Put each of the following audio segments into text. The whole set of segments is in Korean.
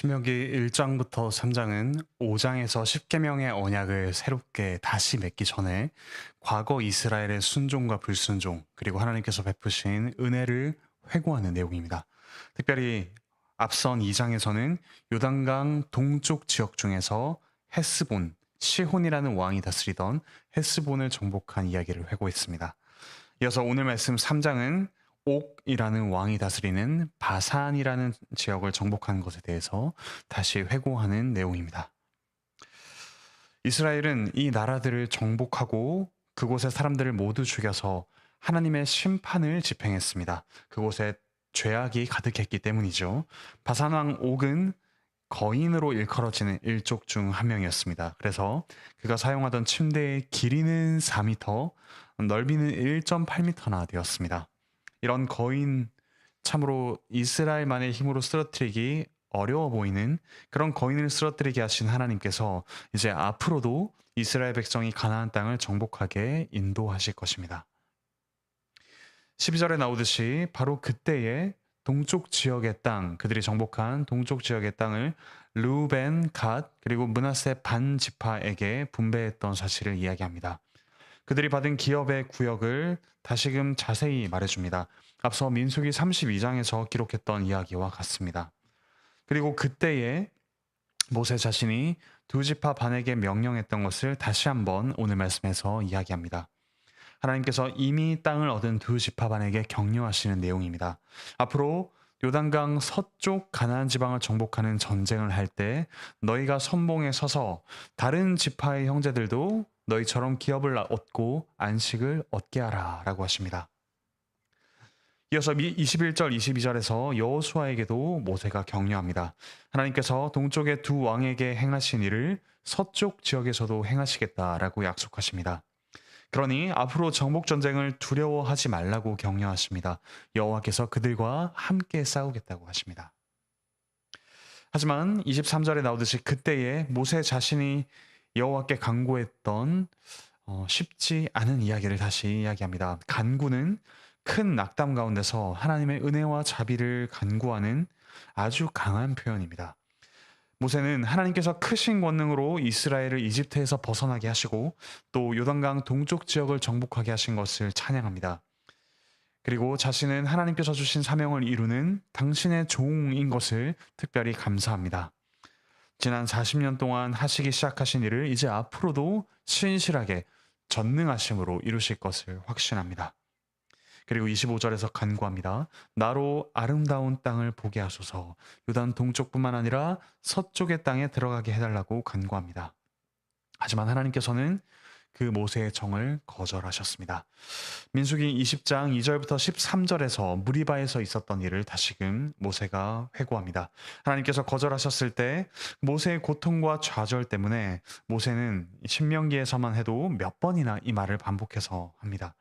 신명기 1장부터 3장은 5장에서 10계명의 언약을 새롭게 다시 맺기 전에 과거 이스라엘의 순종과 불순종, 그리고 하나님께서 베푸신 은혜를 회고하는 내용입니다. 특별히 앞선 2장에서는 요단강 동쪽 지역 중에서 헤스본, 시혼이라는 왕이 다스리던 헤스본을 정복한 이야기를 회고했습니다. 이어서 오늘 말씀 3장은 옥이라는 왕이 다스리는 바산이라는 지역을 정복한 것에 대해서 다시 회고하는 내용입니다. 이스라엘은 이 나라들을 정복하고 그곳의 사람들을 모두 죽여서 하나님의 심판을 집행했습니다. 그곳에 죄악이 가득했기 때문이죠. 바산 왕 옥은 거인으로 일컬어지는 일족 중 한 명이었습니다. 그래서 그가 사용하던 침대의 길이는 4m, 넓이는 1.8m나 되었습니다. 이런 거인, 참으로 이스라엘만의 힘으로 쓰러뜨리기 어려워 보이는 그런 거인을 쓰러뜨리게 하신 하나님께서 이제 앞으로도 이스라엘 백성이 가나안 땅을 정복하게 인도하실 것입니다. 12절에 나오듯이 바로 그때에 동쪽 지역의 땅, 그들이 정복한 동쪽 지역의 땅을 르우벤, 갓, 그리고 므낫세 반 지파에게 분배했던 사실을 이야기합니다. 그들이 받은 기업의 구역을 다시금 자세히 말해줍니다. 앞서 민수기 32장에서 기록했던 이야기와 같습니다. 그리고 그때에 모세 자신이 두 지파 반에게 명령했던 것을 다시 한번 오늘 말씀에서 이야기합니다. 하나님께서 이미 땅을 얻은 두 지파 반에게 격려하시는 내용입니다. 앞으로 요단강 서쪽 가나안 지방을 정복하는 전쟁을 할 때 너희가 선봉에 서서 다른 지파의 형제들도 너희처럼 기업을 얻고 안식을 얻게 하라 라고 하십니다. 이어서 21절, 22절에서 여호수아에게도 모세가 격려합니다. 하나님께서 동쪽의 두 왕에게 행하신 일을 서쪽 지역에서도 행하시겠다라고 약속하십니다. 그러니 앞으로 정복 전쟁을 두려워하지 말라고 격려하십니다. 여호와께서 그들과 함께 싸우겠다고 하십니다. 하지만 23절에 나오듯이 그때에 모세 자신이 여호와께 간구했던 쉽지 않은 이야기를 다시 이야기합니다. 간구는 큰 낙담 가운데서 하나님의 은혜와 자비를 간구하는 아주 강한 표현입니다. 모세는 하나님께서 크신 권능으로 이스라엘을 이집트에서 벗어나게 하시고 또 요단강 동쪽 지역을 정복하게 하신 것을 찬양합니다. 그리고 자신은 하나님께서 주신 사명을 이루는 당신의 종인 것을 특별히 감사합니다. 지난 40년 동안 하시기 시작하신 일을 이제 앞으로도 신실하게 전능하심으로 이루실 것을 확신합니다. 그리고 25절에서 간구합니다. 나로 아름다운 땅을 보게 하소서. 요단 동쪽뿐만 아니라 서쪽의 땅에 들어가게 해달라고 간구합니다. 하지만 하나님께서는 그 모세의 정을 거절하셨습니다. 민수기 20장 2절부터 13절에서 무리바에서 있었던 일을 다시금 모세가 회고합니다. 하나님께서 거절하셨을 때 모세의 고통과 좌절 때문에 모세는 신명기에서만 해도 몇 번이나 이 말을 반복해서 합니다.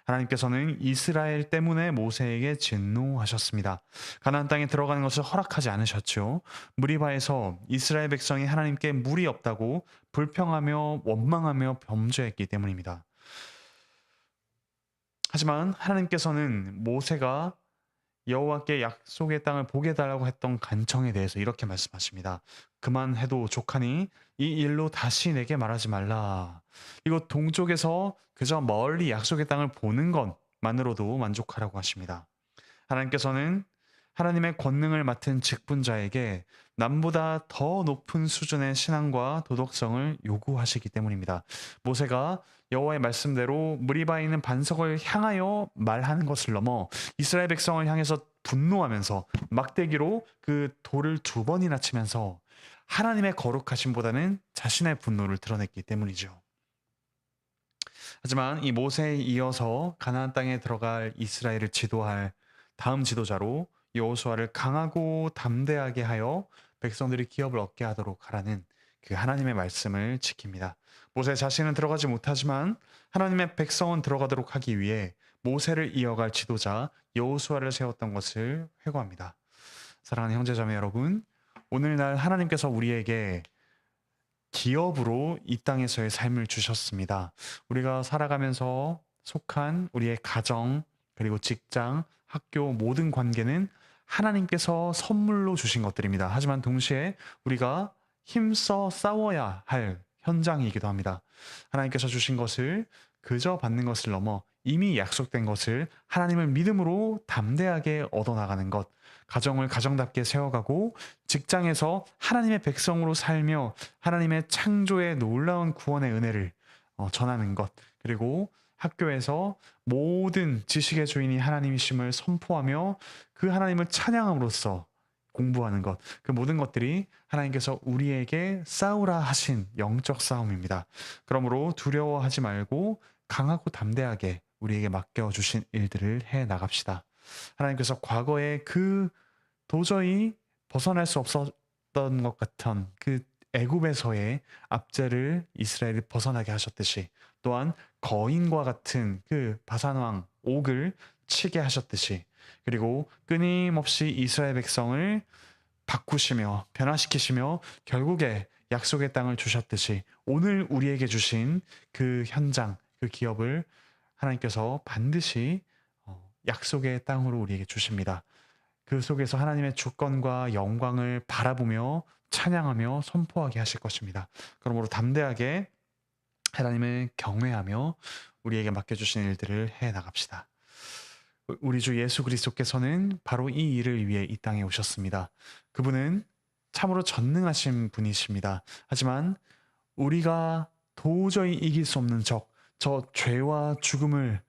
하나님께서는 이스라엘 때문에 모세에게 진노하셨습니다. 가나안 땅에 들어가는 것을 허락하지 않으셨죠. 무리바에서 이스라엘 백성이 하나님께 물이 없다고 불평하며 원망하며 범죄했기 때문입니다. 하지만 하나님께서는 모세가 여호와께 약속의 땅을 보게 해달라고 했던 간청에 대해서 이렇게 말씀하십니다. 그만해도 족하니 이 일로 다시 내게 말하지 말라. 이곳 동쪽에서 그저 멀리 약속의 땅을 보는 것만으로도 만족하라고 하십니다. 하나님께서는 하나님의 권능을 맡은 직분자에게 남보다 더 높은 수준의 신앙과 도덕성을 요구하시기 때문입니다. 모세가 여호와의 말씀대로 무리바에 있는 반석을 향하여 말하는 것을 넘어 이스라엘 백성을 향해서 분노하면서 막대기로 그 돌을 2번이나 치면서 하나님의 거룩하심보다는 자신의 분노를 드러냈기 때문이죠. 하지만 이 모세에 이어서 가나안 땅에 들어갈 이스라엘을 지도할 다음 지도자로 여호수아를 강하고 담대하게 하여 백성들이 기업을 얻게 하도록 하라는 그 하나님의 말씀을 지킵니다. 모세 자신은 들어가지 못하지만 하나님의 백성은 들어가도록 하기 위해 모세를 이어갈 지도자 여호수아를 세웠던 것을 회고합니다. 사랑하는 형제자매 여러분, 오늘날 하나님께서 우리에게 기업으로 이 땅에서의 삶을 주셨습니다. 우리가 살아가면서 속한 우리의 가정, 그리고 직장, 학교 모든 관계는 하나님께서 선물로 주신 것들입니다. 하지만 동시에 우리가 힘써 싸워야 할 현장이기도 합니다. 하나님께서 주신 것을 그저 받는 것을 넘어 이미 약속된 것을 하나님을 믿음으로 담대하게 얻어나가는 것, 가정을 가정답게 세워가고 직장에서 하나님의 백성으로 살며 하나님의 창조의 놀라운 구원의 은혜를 전하는 것, 그리고 학교에서 모든 지식의 주인이 하나님이심을 선포하며 그 하나님을 찬양함으로써 공부하는 것, 그 모든 것들이 하나님께서 우리에게 싸우라 하신 영적 싸움입니다. 그러므로 두려워하지 말고 강하고 담대하게 우리에게 맡겨주신 일들을 해 나갑시다. 하나님께서 과거에 그 도저히 벗어날 수 없었던 것 같은 그 애굽에서의 압제를 이스라엘이 벗어나게 하셨듯이, 또한 거인과 같은 그 바산왕 옥을 치게 하셨듯이, 그리고 끊임없이 이스라엘 백성을 바꾸시며 변화시키시며 결국에 약속의 땅을 주셨듯이 오늘 우리에게 주신 그 현장, 그 기업을 하나님께서 반드시 약속의 땅으로 우리에게 주십니다. 그 속에서 하나님의 주권과 영광을 바라보며 찬양하며 선포하게 하실 것입니다. 그러므로 담대하게 하나님을 경외하며 우리에게 맡겨주신 일들을 해 나갑시다. 우리 주 예수 그리스도께서는 바로 이 일을 위해 이 땅에 오셨습니다. 그분은 참으로 전능하신 분이십니다. 하지만 우리가 도저히 이길 수 없는 저 죄와 죽음을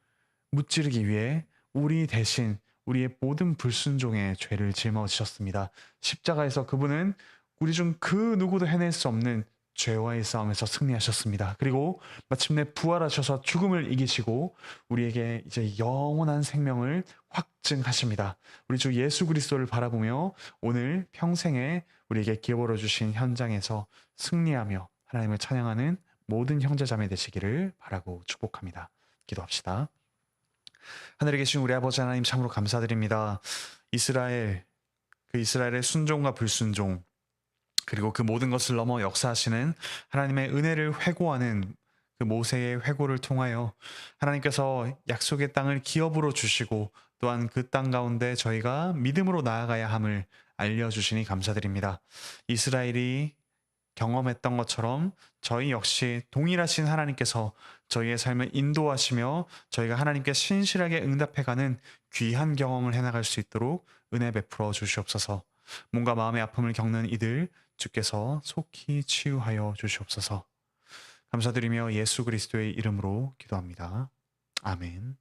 무찌르기 위해 우리 대신 우리의 모든 불순종의 죄를 짊어지셨습니다. 십자가에서 그분은 우리 중 그 누구도 해낼 수 없는 죄와의 싸움에서 승리하셨습니다. 그리고 마침내 부활하셔서 죽음을 이기시고 우리에게 이제 영원한 생명을 확증하십니다. 우리 주 예수 그리스도를 바라보며 오늘 평생에 우리에게 기업으로 주신 현장에서 승리하며 하나님을 찬양하는 모든 형제자매 되시기를 바라고 축복합니다. 기도합시다. 하늘에 계신 우리 아버지 하나님, 참으로 감사드립니다. 이스라엘의 순종과 불순종, 그리고 그 모든 것을 넘어 역사하시는 하나님의 은혜를 회고하는 그 모세의 회고를 통하여 하나님께서 약속의 땅을 기업으로 주시고 또한 그 땅 가운데 저희가 믿음으로 나아가야 함을 알려주시니 감사드립니다. 이스라엘이 경험했던 것처럼 저희 역시 동일하신 하나님께서 저희의 삶을 인도하시며 저희가 하나님께 신실하게 응답해가는 귀한 경험을 해나갈 수 있도록 은혜 베풀어 주시옵소서. 몸과 마음의 아픔을 겪는 이들 주께서 속히 치유하여 주시옵소서. 감사드리며 예수 그리스도의 이름으로 기도합니다. 아멘.